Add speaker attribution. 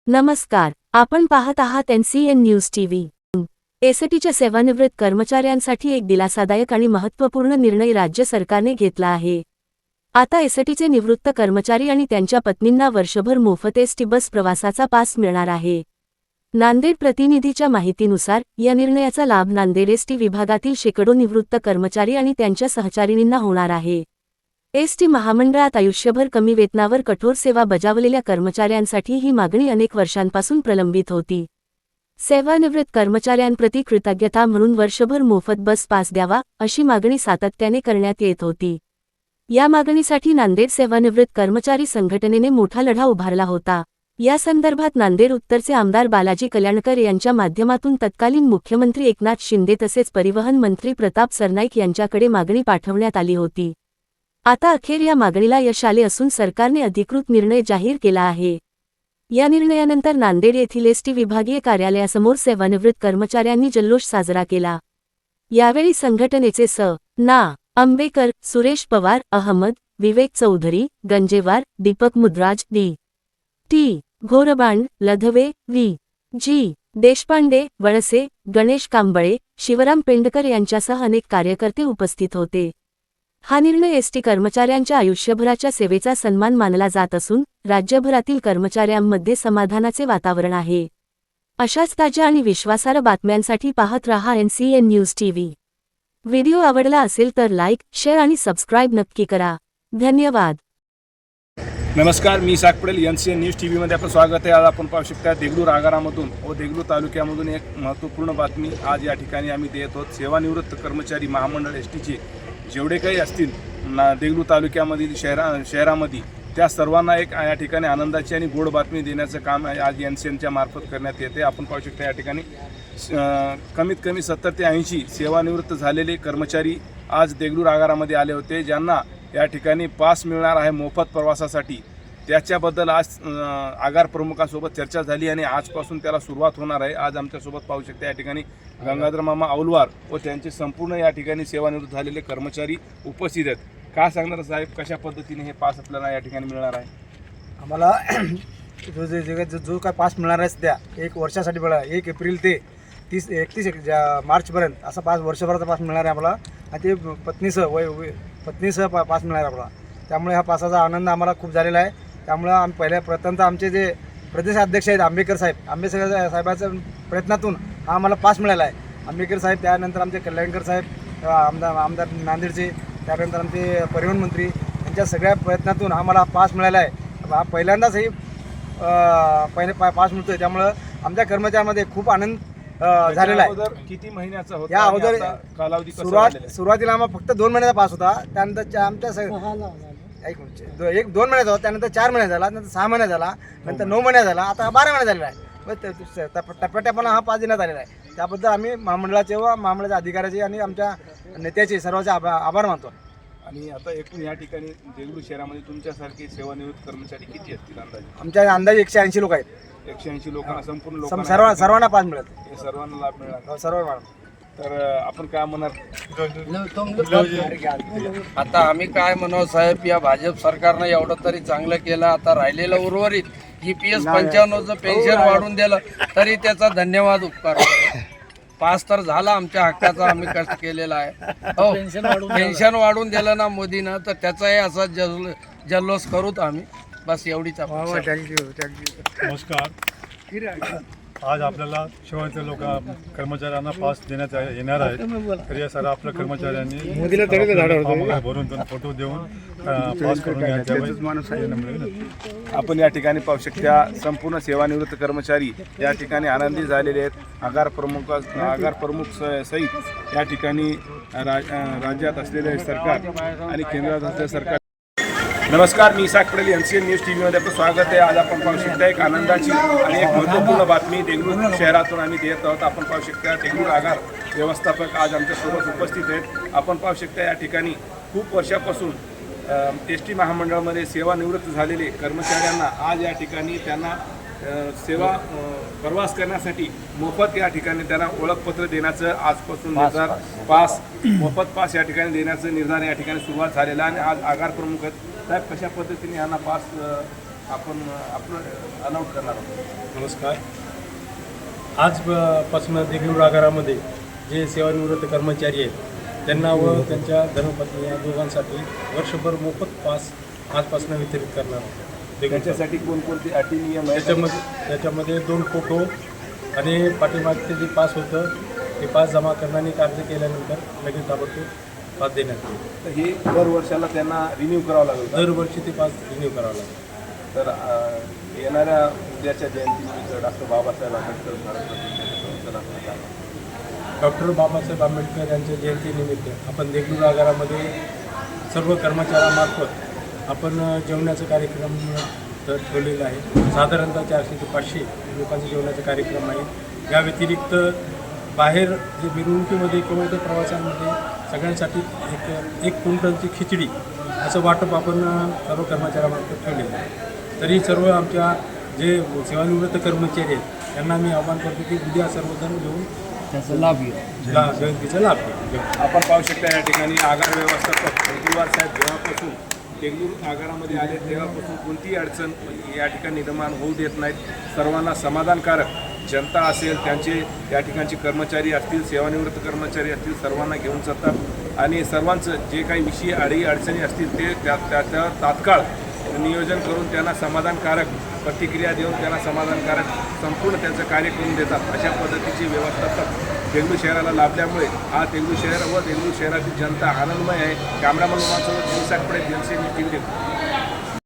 Speaker 1: नमस्कार, आपण पाहत आहात NCN न्यूज टीव्ही। एसटीच्या सेवानिवृत्त कर्मचाऱ्यांसाठी एक दिलासादायक आणि महत्त्वपूर्ण निर्णय राज्य सरकारने घेतला आहे। आता एसटीचे निवृत्त कर्मचारी आणि त्यांच्या पत्नींना वर्षभर मोफत एसटी बस प्रवासाचा पास मिळणार आहे। नांदेड प्रतिनिधीच्या माहितीनुसार या निर्णयाचा लाभ नांदेड एसटी विभागातील शेकडो निवृत्त कर्मचारी आणि त्यांच्या सहचारिणींना होणार आहे। एसटी महामंडळात आयुष्यभर कमी वेतनावर कठोर सेवा बजावलेल्या कर्मचाऱ्यांसाठी ही मागणी अनेक वर्षांपासून प्रलंबित होती। सेवानिवृत्त कर्मचाऱ्यांप्रती कृतज्ञता म्हणून वर्षभर मोफत बस पास द्यावा, अशी मागणी सातत्याने करण्यात येत होती। या मागणीसाठी नांदेड सेवानिवृत्त कर्मचारी संघटनेने मोठा लढा उभारला होता। या संदर्भात नांदेड उत्तरचे आमदार बालाजी कल्याणकर यांच्या माध्यमातून तत्कालीन मुख्यमंत्री एकनाथ शिंदे तसेच परिवहन मंत्री प्रताप सरनाईक यांच्याकडे मागणी पाठवण्यात आली होती। आता अखेर या मागणीला यश आले असून सरकारने अधिकृत निर्णय जाहीर केला आहे। या निर्णयानंतर नांदेड येथील एसटी विभागीय कार्यालयासमोर सेवानिवृत्त कर्मचाऱ्यांनी जल्लोष साजरा केला। यावेळी संघटनेचे ना. आंबेकर, सुरेश पवार, अहमद, विवेक चौधरी, गंजेवार, दीपक मुद्राज, टी. घोरबांड, लधवे, जी. देशपांडे, वळसे, गणेश कांबळे, शिवराम पेंडकर यांच्यासह अनेक कार्यकर्ते उपस्थित होते। हा निर्णय एसटी कर्मचाऱ्यांच्या आयुष्यभराच्या सेवेचा सन्मान मानला जात असून राज्यभरातील कर्मचाऱ्यांमध्ये समाधानाचे वातावरण आहे। अशाच ताज्या आणि विश्वासार्ह बातम्यांसाठी पाहत रहा NCN न्यूज टीव्ही। व्हिडिओ आवडला असेल तर लाईक, शेअर आणि सबस्क्राईब नक्की करा। धन्यवाद।
Speaker 2: नमस्कार, मी इसाक पटेल, NCN न्यूज टीव्हीमध्ये आपलं स्वागत आहे। आज आपण पाहू शकता देगलूर आगारामधून व देगलूर तालुक्यामधून एक महत्त्वपूर्ण बातमी आज या ठिकाणी आम्ही देत आहोत। सेवानिवृत्त कर्मचारी महामंडळ एसटीचे जेवढे काही असतील देगलूर तालुक्यामधील शहरामध्ये त्या सर्वांना एक या ठिकाणी आनंदाची आणि गोड बातमी देण्याचं काम आज NCNच्या मार्फत करण्यात येते। आपण पाहू शकता या ठिकाणी कमीत कमी 70 ते 80 सेवानिवृत्त झालेले कर्मचारी आज देगलूर आगारामध्ये आले होते, ज्यांना या ठिकाणी पास मिळणार आहे मोफत प्रवासासाठी। त्याच्याबद्दल आज आगार प्रमुखांसोबत चर्चा झाली आणि आजपासून त्याला सुरुवात होणार आहे। आज आमच्यासोबत पाहू शकता या ठिकाणी गंगाधर मामा औलवार व त्यांचे संपूर्ण या ठिकाणी सेवानिवृत्त झालेले कर्मचारी उपस्थित आहेत। काय सांगणार साहेब, कशा पद्धतीने हे पास आपल्याला या ठिकाणी मिळणार आहे?
Speaker 3: आम्हाला जो काय पास मिळणार आहे सध्या 1 वर्षासाठी मिळणार, 1 एप्रिल ते 31 मार्चपर्यंत असा पास वर्षभराचा पास मिळणार आहे आम्हाला। आणि ते पत्नीसह पास मिळणार आहे आम्हाला। त्यामुळे हा पासाचा आनंद आम्हाला खूप झालेला आहे। त्यामुळे आम्ही प्रथमतः आमचे जे प्रदेशाध्यक्ष आहेत आंबेकर साहेबांच्या प्रयत्नातून हा आम्हाला पास मिळाला आहे। आंबेकर साहेब, त्यानंतर आमचे कल्याणकर साहेब आमदार नांदेडचे, त्यानंतर आमचे परिवहन मंत्री यांच्या सगळ्या प्रयत्नातून आम्हाला पास मिळाला आहे। हा पहिल्यांदाच पास मिळतोय, त्यामुळं आमच्या कर्मचाऱ्यांमध्ये खूप आनंद झालेला आहे।
Speaker 2: किती महिन्याचा होता?
Speaker 3: या अगोदर
Speaker 2: कालावधी
Speaker 3: सुरुवातीला आम्हाला फक्त 2 महिन्याचा पास होता, त्यानंतर आमच्या 2 महिन्याचा होता, त्यानंतर 4 महिने झाला, नंतर 6 महिने झाला, नंतर 9 महिने झाला, आता 12 महिने झालेला आहे। टप्प्याटप्प्यानं हा पास देण्यात आलेला आहे। त्याबद्दल आम्ही महामंडळाचे व महामंडळाच्या अधिकाऱ्याचे आणि आमच्या नेत्याचे सर्वांचे आभार मानतो।
Speaker 2: आणि आता एकूण या ठिकाणी देगलूर शहरामध्ये तुमच्यासारखे सेवानिवृत्त कर्मचारी किती असतील अंदाजे?
Speaker 3: आमच्या अंदाजे 180 लोक आहेत।
Speaker 2: 180 लोकांना, संपूर्ण लोकांना
Speaker 3: सर्वांना पास मिळत,
Speaker 2: हे सर्वांना लाभ मिळाला।
Speaker 3: सर्व।
Speaker 2: तर आपण काय म्हणणार?
Speaker 4: आता आम्ही काय म्हणावं साहेब, या भाजप सरकारनं एवढं तरी चांगलं केलं। आता राहिलेलं उर्वरित EPS 95चं पेन्शन वाढून दिलं तरी त्याचा धन्यवाद, उपकार। पास तर झाला आमच्या हक्काचा, आम्ही कष्ट केलेला आहे। हो, पेन्शन वाढून दिलं ना मोदीनं, तर त्याचाही असा जल्लोष करूत आम्ही, बस एवढीच अपेक्षा।
Speaker 5: नमस्कार, आज आपल्याला शेवटच्या कर्मचाऱ्यांना पास देण्यात येणार आहे। तर या सर्व आपल्या कर्मचाऱ्यांनी भरून फोटो देऊन पास करून घ्यायचा।
Speaker 2: आपण या ठिकाणी पाहू शकता संपूर्ण सेवानिवृत्त कर्मचारी या ठिकाणी आनंदी झालेले आहेत। आगार प्रमुख सहित या ठिकाणी राज्यात असलेले सरकार आणि केंद्रात असलेले सरकार। नमस्कार, मी इसाक पटेल, NCN न्यूज टीव्हीमध्ये आपलं स्वागत आहे। आज आपण पाहू शकता एक आनंदाची आणि एक महत्त्वपूर्ण बातमी देगलूर शहरातून आम्ही देत आहोत। आपण पाहू शकता देगलूर आगार व्यवस्थापक आज आमच्यासोबत उपस्थित आहेत। आपण पाहू शकता या ठिकाणी खूप वर्षापासून एसटी महामंडळामध्ये सेवानिवृत्त झालेले कर्मचाऱ्यांना आज या ठिकाणी त्यांना सेवा प्रवास करण्यासाठी मोफत या ठिकाणी त्यांना ओळखपत्र देण्याचं आजपासून मोफत पास या ठिकाणी देण्याचं निर्धार या ठिकाणी सुरुवात झालेला आहे। आणि आज आगार प्रमुख साहेब, कशा पद्धतीने यांना पास आपण आपलं अनाऊट करणार आहोत.
Speaker 6: नमस्कार. आजपासून देगलूर आगारामध्ये जे सेवानिवृत्त कर्मचारी आहेत त्यांना व त्यांच्या धर्मपत्नी या दोघांसाठी वर्षभर मोफत पास आजपासून वितरित करणार आहोत.
Speaker 2: त्याच्यासाठी कोणकोणती अटी नियम आहेत?
Speaker 6: त्याच्यामध्ये 2 फोटो आणि पाठीमागचे जे पास होतं ते पास जमा करण्याने अर्ज केल्यानंतर लगेच ताबडतोब पास देण्यात येईल.
Speaker 2: तर हे दर वर्षाला त्यांना रिन्यू करावं लागेल का?
Speaker 6: दरवर्षी ते पास रिन्यू करावं लागेल.
Speaker 2: तर येणाऱ्या उद्याच्या जयंतीनिमित्त डॉक्टर बाबासाहेब आंबेडकर भारतरत्न
Speaker 6: डॉक्टर बाबासाहेब आंबेडकर यांच्या जयंतीनिमित्त आपण देगलूर आगारामध्ये सर्व कर्मचाऱ्यांमार्फत आपण जेवणाचा कार्यक्रम ठेवलेला आहे. साधारणतः 400 ते 500 लोकांचा जेवणाचा कार्यक्रम आहे. या व्यतिरिक्त बाहेर जे मिरवणुकीमध्ये किंवा इतर प्रवासांमध्ये सगळ्यांसाठी एक क्विंटलची खिचडी असं वाटप आपण सर्व कर्मचाऱ्यांमार्फत ठेवलेलं आहे. तरी सर्व आमच्या जे सेवानिवृत्त कर्मचारी आहेत त्यांना मी आवाहन करतो की उद्या सर्वजण येऊन
Speaker 4: त्याचा लाभ घ्या.
Speaker 6: जयंतीचा लाभ घ्या.
Speaker 2: आपण पाहू शकता या ठिकाणी आगार व्यवस्थापक रघुवार साहेब जेव्हापासून देगलूर आगारामध्ये आले तेव्हापासून कोणतीही अडचण या ठिकाणी निर्माण होऊ देत नाहीत. सर्वांना समाधानकारक जनता असेल, त्यांचे या ठिकाणचे कर्मचारी असतील, सेवानिवृत्त कर्मचारी असतील, सर्वांना घेऊन जातात आणि सर्वांचं जे काही विषय अडचणी असतील ते त्याच्यावर तात्काळ नियोजन करून त्यांना समाधानकारक प्रतिक्रिया देऊन त्यांना समाधानकारक संपूर्ण त्यांचं कार्य करून देतात. अशा पद्धतीची व्यवस्थापक देगलूर शहराला लाभल्यामुळे हा देगलूर शहर व देगलूर शहरातील जनता आनंदमय आहे. Cameraman माणसासोबत दिवसाकडे जनसेने TV